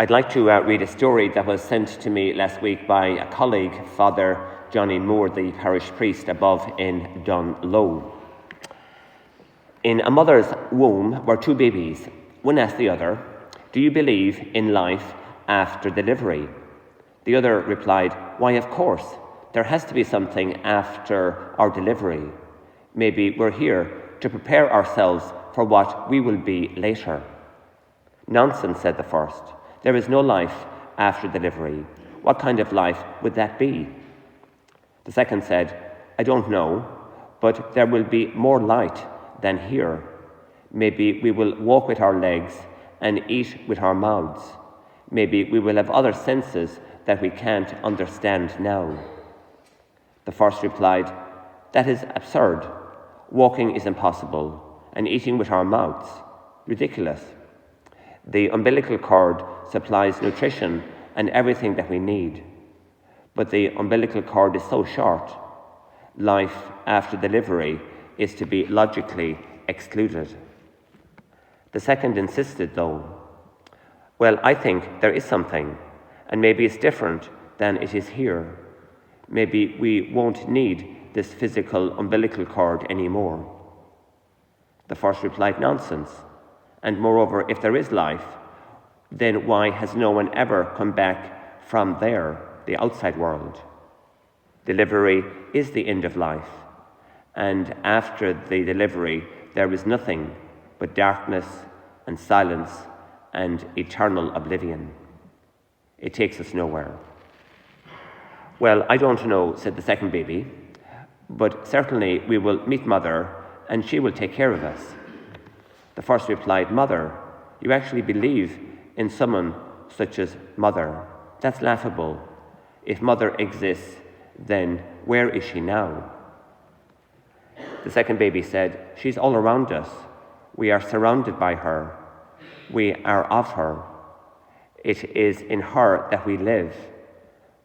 I'd like to read a story that was sent to me last week by a colleague, Father Johnny Moore, the parish priest above in Donegal. In a mother's womb were two babies. One asked the other, "Do you believe in life after delivery?" The other replied, "Why, of course. There has to be something after our delivery. Maybe we're here to prepare ourselves for what we will be later." "Nonsense," said the first. "There is no life after delivery. What kind of life would that be?" The second said, "I don't know, but there will be more light than here. Maybe we will walk with our legs and eat with our mouths. Maybe we will have other senses that we can't understand now." The first replied, "That is absurd. Walking is impossible, and eating with our mouths, ridiculous. The umbilical cord supplies nutrition and everything that we need. But the umbilical cord is so short. Life after delivery is to be logically excluded." The second insisted, though. "Well, I think there is something, and maybe it's different than it is here. Maybe we won't need this physical umbilical cord anymore." The first replied, "Nonsense. And moreover, if there is life, then why has no one ever come back from there, the outside world? Delivery is the end of life, and after the delivery there is nothing but darkness and silence and eternal oblivion. It takes us nowhere." "Well, I don't know," said the second baby, "but certainly we will meet Mother and she will take care of us." The first replied, "Mother, you actually believe in someone such as Mother? That's laughable. If Mother exists, then where is she now?" The second baby said, "She's all around us. We are surrounded by her. We are of her. It is in her that we live.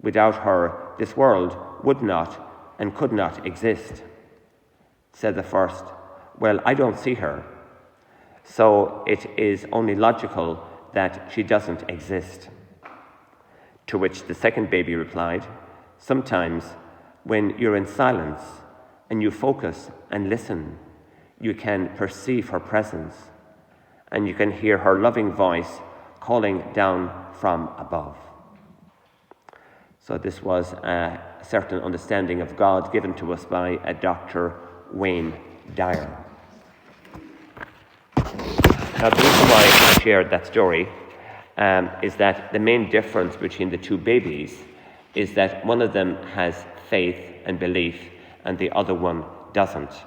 Without her, this world would not and could not exist." Said the first, "Well, I don't see her, so it is only logical that she doesn't exist." To which the second baby replied, "Sometimes when you're in silence and you focus and listen, you can perceive her presence and you can hear her loving voice calling down from above." So this was a certain understanding of God given to us by a Dr. Wayne Dyer. Now, the reason why I shared that story is that the main difference between the two babies is that one of them has faith and belief and the other one doesn't.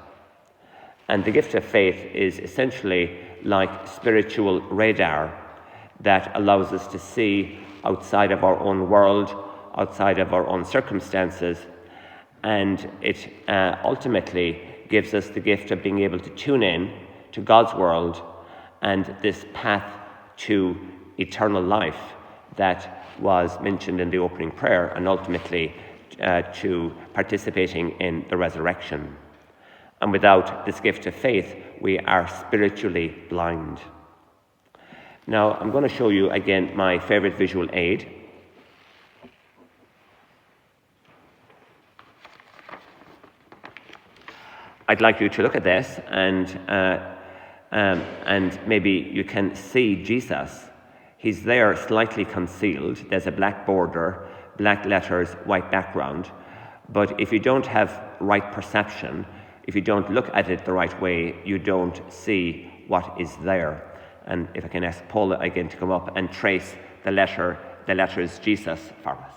And the gift of faith is essentially like spiritual radar that allows us to see outside of our own world, outside of our own circumstances, and it ultimately gives us the gift of being able to tune in to God's world and this path to eternal life that was mentioned in the opening prayer, and ultimately to participating in the resurrection. And without this gift of faith, we are spiritually blind. Now, I'm going to show you again my favorite visual aid. I'd like you to look at this and maybe you can see Jesus. He's there slightly concealed. There's a black border, black letters, white background. But if you don't have right perception, if you don't look at it the right way, you don't see what is there. And if I can ask Paula again to come up and trace the letters Jesus for us.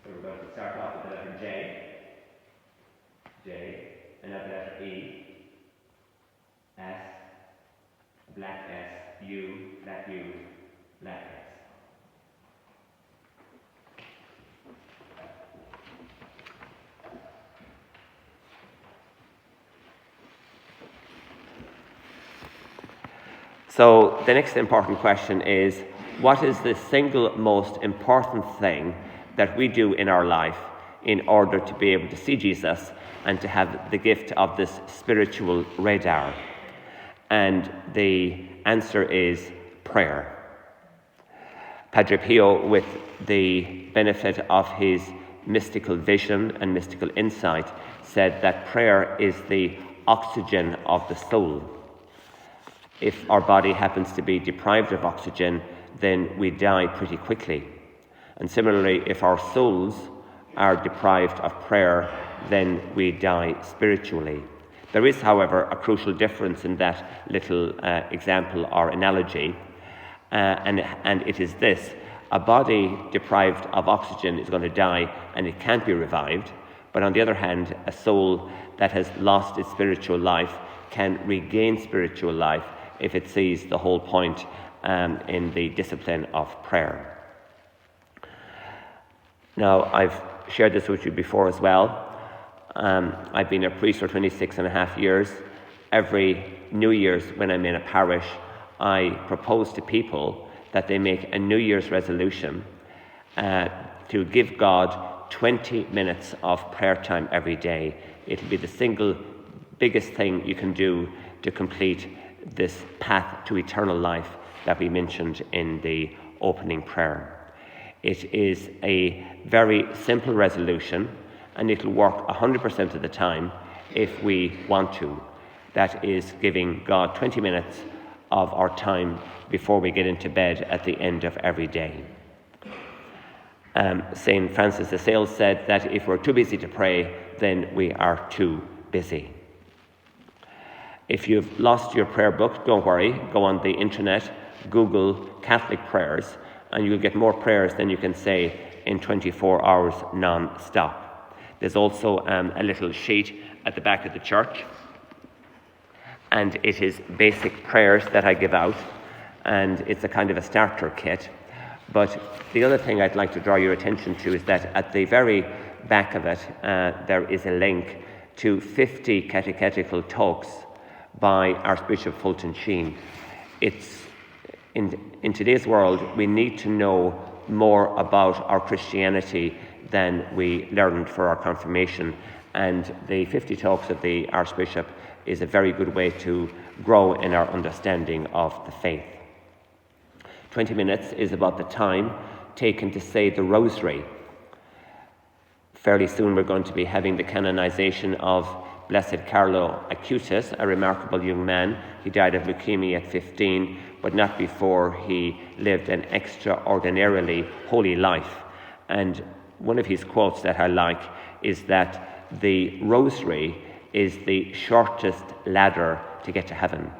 So we're going to start off with the letter J, another letter E, S, black S, U, black S. So the next important question is, what is the single most important thing that we do in our life in order to be able to see Jesus and to have the gift of this spiritual radar? And the answer is prayer. Padre Pio, with the benefit of his mystical vision and mystical insight, said that prayer is the oxygen of the soul. If our body happens to be deprived of oxygen, then we die pretty quickly. And similarly, if our souls are deprived of prayer, then we die spiritually. There is, however, a crucial difference in that little example or analogy, and it is this. A body deprived of oxygen is going to die and it can't be revived, but on the other hand, a soul that has lost its spiritual life can regain spiritual life if it sees the whole point in the discipline of prayer. Now, I've shared this with you before as well. I've been a priest for 26 and a half years. Every New Year's, when I'm in a parish, I propose to people that they make a New Year's resolution to give God 20 minutes of prayer time every day. It'll be the single biggest thing you can do to complete this path to eternal life that we mentioned in the opening prayer. It is a very simple resolution, and it'll work 100% of the time if we want to. That is giving God 20 minutes of our time before we get into bed at the end of every day. St. Francis de Sales said that if we're too busy to pray, then we are too busy. If you've lost your prayer book, don't worry. Go on the internet, Google Catholic prayers, and you'll get more prayers than you can say in 24 hours non-stop. There's also a little sheet at the back of the church, and it is basic prayers that I give out, and it's a kind of a starter kit. But the other thing I'd like to draw your attention to is that at the very back of it, there is a link to 50 catechetical talks by Archbishop Fulton Sheen. It's in today's world, we need to know more about our Christianity than we learned for our confirmation, and the 50 talks of the Archbishop is a very good way to grow in our understanding of the faith. 20 minutes is about the time taken to say the Rosary. Fairly soon we're going to be having the canonization of Blessed Carlo Acutis, a remarkable young man. He died of leukemia at 15, but not before he lived an extraordinarily holy life. And one of his quotes that I like is that the Rosary is the shortest ladder to get to heaven.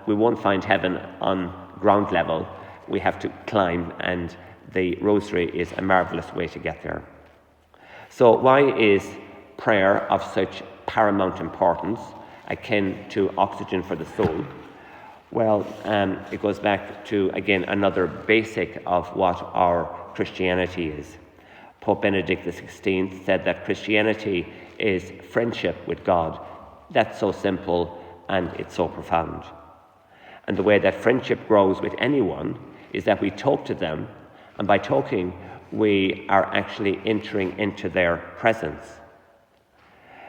We won't find heaven on ground level. We have to climb, and the Rosary is a marvelous way to get there. So why is prayer of such paramount importance, akin to oxygen for the soul? Well, it goes back to, again, another basic of what our Christianity is. Pope Benedict XVI said that Christianity is friendship with God. That's so simple and it's so profound. And the way that friendship grows with anyone is that we talk to them, and by talking, we are actually entering into their presence.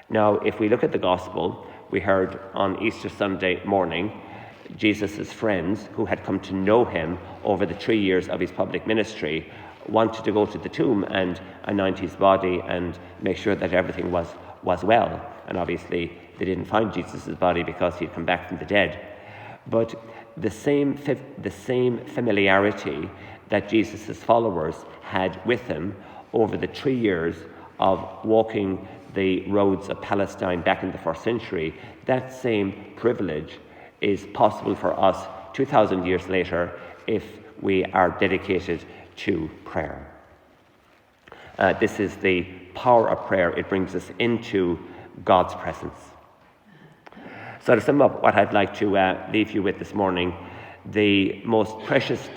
Now, if we look at the Gospel, we heard on Easter Sunday morning, Jesus' friends, who had come to know him over the 3 years of his public ministry, wanted to go to the tomb and anoint his body and make sure that everything was well. And obviously, they didn't find Jesus' body because he'd come back from the dead. But the same familiarity that Jesus' followers had with him over the 3 years of walking the roads of Palestine back in the first century, that same privilege is possible for us 2,000 years later if we are dedicated to prayer. This is the power of prayer. It brings us into God's presence. So to sum up what I'd like to leave you with this morning, the most precious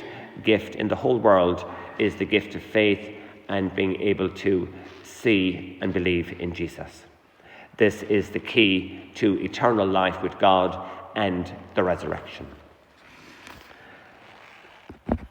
gift in the whole world is the gift of faith and being able to see and believe in Jesus. This is the key to eternal life with God and the resurrection.